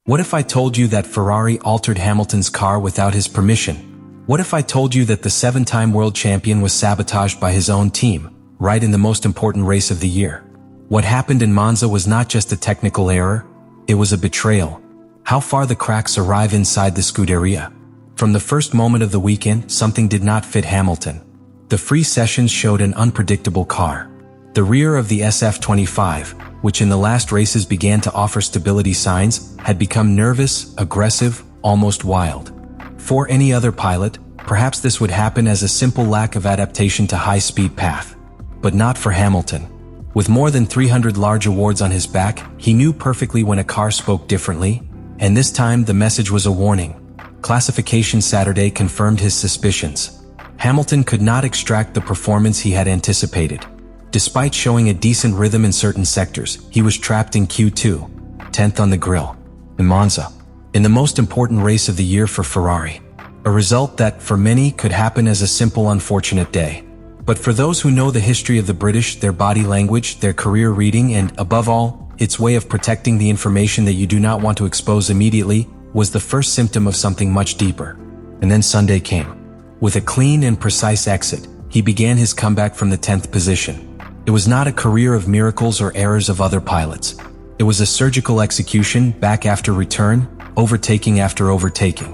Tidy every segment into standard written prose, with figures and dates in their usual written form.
What if I told you that Ferrari altered Hamilton's car without his permission? What if I told you that the 7-time world champion was sabotaged by his own team, right in the most important race of the year? What happened in Monza was not just a technical error, it was a betrayal. How far the cracks arrive inside the Scuderia. From the first moment of the weekend, something did not fit Hamilton. The free sessions showed an unpredictable car. The rear of the SF25, which in the last races began to offer stability signs, had become nervous, aggressive, almost wild. For any other pilot, perhaps this would happen as a simple lack of adaptation to high-speed path. But not for Hamilton. With more than 300 large awards on his back, he knew perfectly when a car spoke differently, and this time the message was a warning. Classification Saturday confirmed his suspicions. Hamilton could not extract the performance he had anticipated. Despite showing a decent rhythm in certain sectors, he was trapped in Q2, 10th on the grill, in Monza, in the most important race of the year for Ferrari. A result that, for many, could happen as a simple unfortunate day. But for those who know the history of the British, their body language, their career reading, and, above all, its way of protecting the information that you do not want to expose immediately, was the first symptom of something much deeper. And then Sunday came. With a clean and precise exit, he began his comeback from the 10th position. It was not a career of miracles or errors of other pilots. It was a surgical execution, back after return, overtaking after overtaking.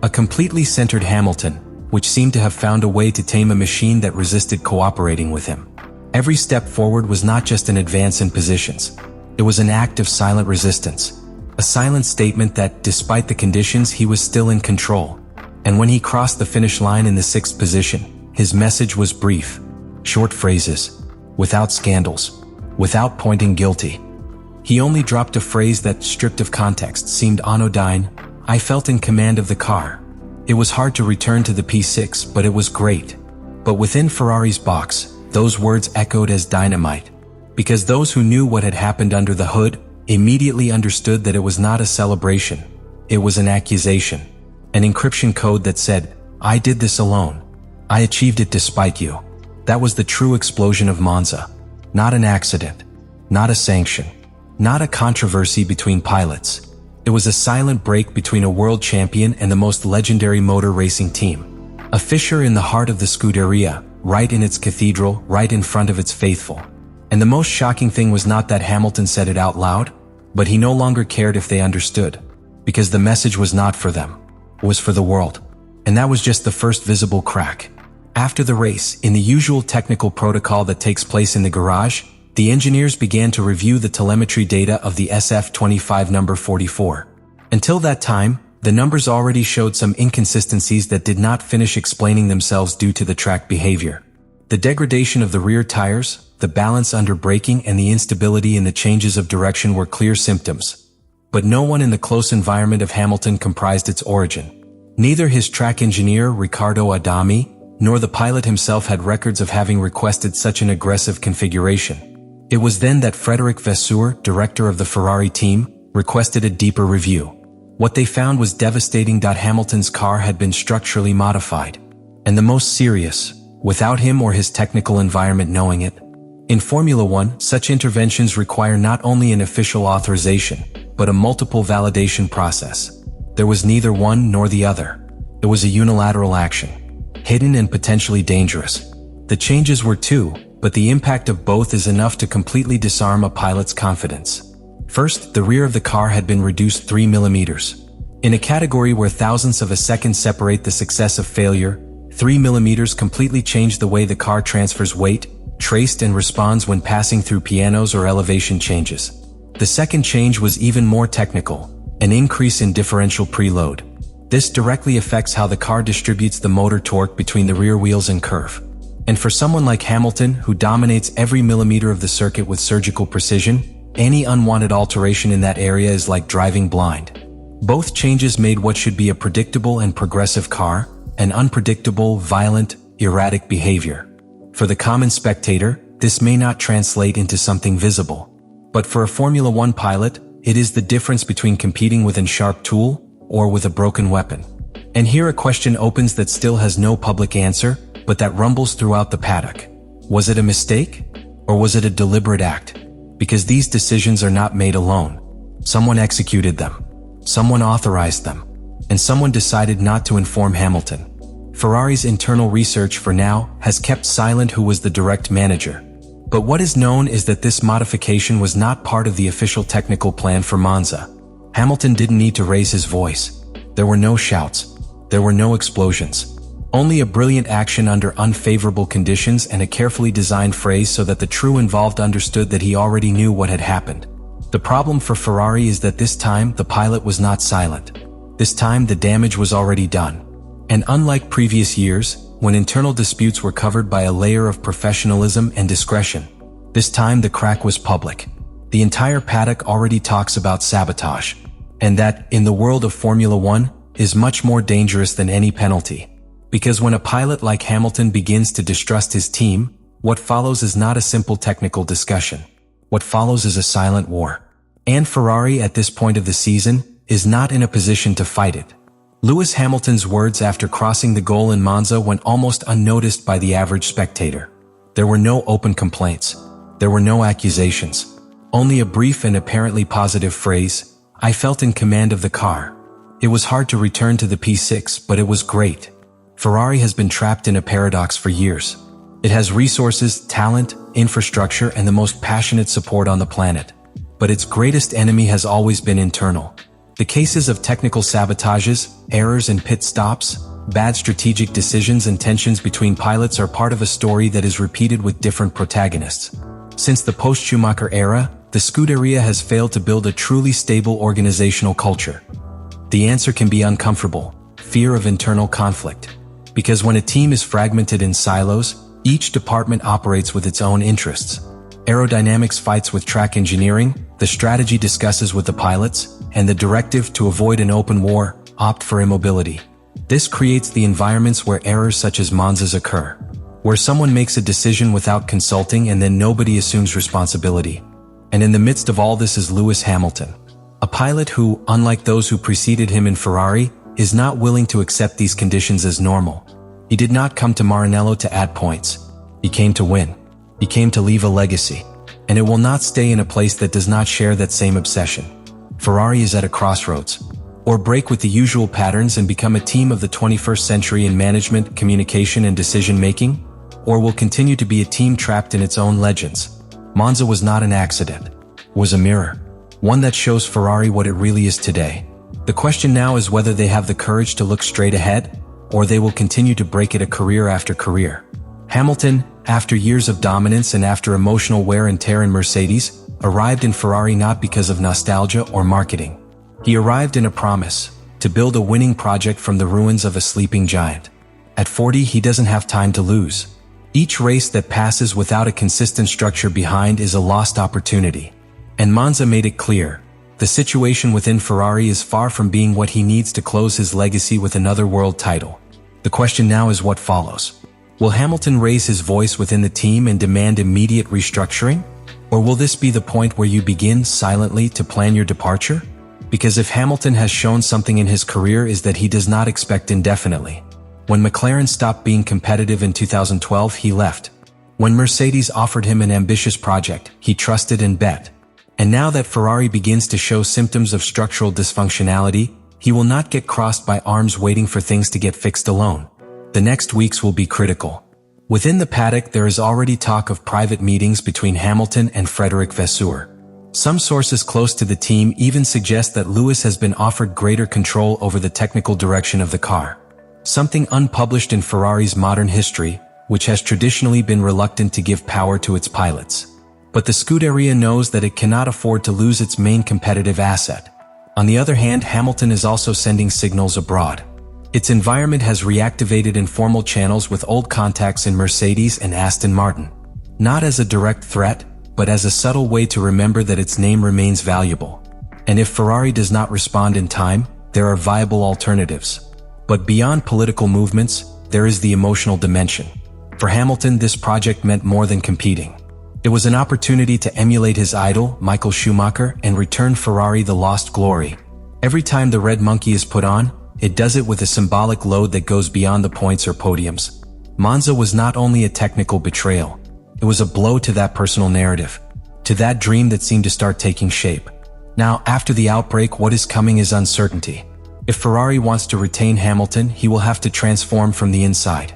A completely centered Hamilton, which seemed to have found a way to tame a machine that resisted cooperating with him. Every step forward was not just an advance in positions. It was an act of silent resistance. A silent statement that, despite the conditions, he was still in control. And when he crossed the finish line in the 6th position, his message was brief. Short phrases. Without scandals. Without pointing guilty. He only dropped a phrase that, stripped of context, seemed anodyne. I felt in command of the car. It was hard to return to the P6, but it was great. But within Ferrari's box, those words echoed as dynamite. Because those who knew what had happened under the hood immediately understood that it was not a celebration. It was an accusation. An encryption code that said, I did this alone. I achieved it despite you. That was the true explosion of Monza. Not an accident. Not a sanction. Not a controversy between pilots. It was a silent break between a world champion and the most legendary motor racing team. A fissure in the heart of the Scuderia, right in its cathedral, right in front of its faithful. And the most shocking thing was not that Hamilton said it out loud, but he no longer cared if they understood. Because the message was not for them. It was for the world. And that was just the first visible crack. After the race, in the usual technical protocol that takes place in the garage, the engineers began to review the telemetry data of the SF25 number 44. Until that time, the numbers already showed some inconsistencies that did not finish explaining themselves due to the track behavior. The degradation of the rear tires, the balance under braking, and the instability in the changes of direction were clear symptoms. But no one in the close environment of Hamilton comprised its origin. Neither his track engineer, Riccardo Adami, nor the pilot himself had records of having requested such an aggressive configuration. It was then that Frédéric Vasseur, director of the Ferrari team, requested a deeper review. What they found was devastating. Hamilton's car had been structurally modified. And the most serious, without him or his technical environment knowing it. In Formula One, such interventions require not only an official authorization, but a multiple validation process. There was neither one nor the other. It was a unilateral action. Hidden and potentially dangerous. The changes were two, but the impact of both is enough to completely disarm a pilot's confidence. First, the rear of the car had been reduced 3 millimeters. In a category where thousandths of a second separate the success of failure, 3 millimeters completely changed the way the car transfers weight, traced and responds when passing through pianos or elevation changes. The second change was even more technical, an increase in differential preload. This directly affects how the car distributes the motor torque between the rear wheels and curve. And for someone like Hamilton, who dominates every millimeter of the circuit with surgical precision, any unwanted alteration in that area is like driving blind. Both changes made what should be a predictable and progressive car an unpredictable, violent, erratic behavior. For the common spectator, this may not translate into something visible. But for a Formula One pilot, it is the difference between competing with a sharp tool or with a broken weapon. And here a question opens that still has no public answer, but that rumbles throughout the paddock. Was it a mistake? Or was it a deliberate act? Because these decisions are not made alone. Someone executed them. Someone authorized them. And someone decided not to inform Hamilton. Ferrari's internal research for now has kept silent who was the direct manager. But what is known is that this modification was not part of the official technical plan for Monza. Hamilton didn't need to raise his voice. There were no shouts. There were no explosions. Only a brilliant action under unfavorable conditions and a carefully designed phrase so that the true involved understood that he already knew what had happened. The problem for Ferrari is that this time the pilot was not silent. This time the damage was already done. And unlike previous years, when internal disputes were covered by a layer of professionalism and discretion, this time the crack was public. The entire paddock already talks about sabotage. And that, in the world of Formula One, is much more dangerous than any penalty. Because when a pilot like Hamilton begins to distrust his team, what follows is not a simple technical discussion. What follows is a silent war. And Ferrari at this point of the season is not in a position to fight it. Lewis Hamilton's words after crossing the goal in Monza went almost unnoticed by the average spectator. There were no open complaints. There were no accusations. Only a brief and apparently positive phrase, "I felt in command of the car." It was hard to return to the P6, but it was great. Ferrari has been trapped in a paradox for years. It has resources, talent, infrastructure, and the most passionate support on the planet. But its greatest enemy has always been internal. The cases of technical sabotages, errors in pit stops, bad strategic decisions and tensions between pilots are part of a story that is repeated with different protagonists. Since the post-Schumacher era, the Scuderia has failed to build a truly stable organizational culture. The answer can be uncomfortable: fear of internal conflict. Because when a team is fragmented in silos, each department operates with its own interests. Aerodynamics fights with track engineering, the strategy discusses with the pilots, and the directive to avoid an open war, opt for immobility. This creates the environments where errors such as Monza's occur, where someone makes a decision without consulting and then nobody assumes responsibility. And in the midst of all this is Lewis Hamilton, a pilot who, unlike those who preceded him in Ferrari, is not willing to accept these conditions as normal. He did not come to Maranello to add points. He came to win. He came to leave a legacy. And it will not stay in a place that does not share that same obsession. Ferrari is at a crossroads. Or break with the usual patterns and become a team of the 21st century in management, communication, and decision-making? Or will continue to be a team trapped in its own legends? Monza was not an accident. It was a mirror. One that shows Ferrari what it really is today. The question now is whether they have the courage to look straight ahead, or they will continue to break it a career after career. Hamilton, after years of dominance and after emotional wear and tear in Mercedes, arrived in Ferrari not because of nostalgia or marketing. He arrived in a promise to build a winning project from the ruins of a sleeping giant. At 40, he doesn't have time to lose. Each race that passes without a consistent structure behind is a lost opportunity. And Monza made it clear. The situation within Ferrari is far from being what he needs to close his legacy with another world title. The question now is what follows. Will Hamilton raise his voice within the team and demand immediate restructuring? Or will this be the point where you begin silently to plan your departure? Because if Hamilton has shown something in his career is that he does not expect indefinitely. When McLaren stopped being competitive in 2012, he left. When Mercedes offered him an ambitious project, he trusted and bet. And now that Ferrari begins to show symptoms of structural dysfunctionality, he will not get crossed by arms waiting for things to get fixed alone. The next weeks will be critical. Within the paddock, there is already talk of private meetings between Hamilton and Frédéric Vasseur. Some sources close to the team even suggest that Lewis has been offered greater control over the technical direction of the car. Something unpublished in Ferrari's modern history, which has traditionally been reluctant to give power to its pilots. But the Scuderia knows that it cannot afford to lose its main competitive asset. On the other hand, Hamilton is also sending signals abroad. Its environment has reactivated informal channels with old contacts in Mercedes and Aston Martin. Not as a direct threat, but as a subtle way to remember that its name remains valuable. And if Ferrari does not respond in time, there are viable alternatives. But beyond political movements, there is the emotional dimension. For Hamilton, this project meant more than competing. It was an opportunity to emulate his idol, Michael Schumacher, and return Ferrari the lost glory. Every time the red monkey is put on, it does it with a symbolic load that goes beyond the points or podiums. Monza was not only a technical betrayal, it was a blow to that personal narrative, to that dream that seemed to start taking shape. Now, after the outbreak, what is coming is uncertainty. If Ferrari wants to retain Hamilton, he will have to transform from the inside.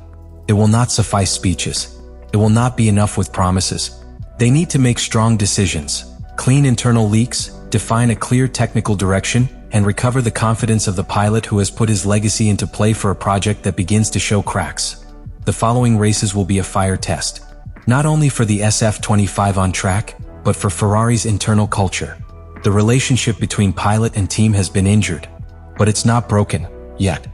It will not suffice speeches. It will not be enough with promises. They need to make strong decisions, clean internal leaks, define a clear technical direction, and recover the confidence of the pilot who has put his legacy into play for a project that begins to show cracks. The following races will be a fire test, not only for the SF25 on track, but for Ferrari's internal culture. The relationship between pilot and team has been injured, but it's not broken yet.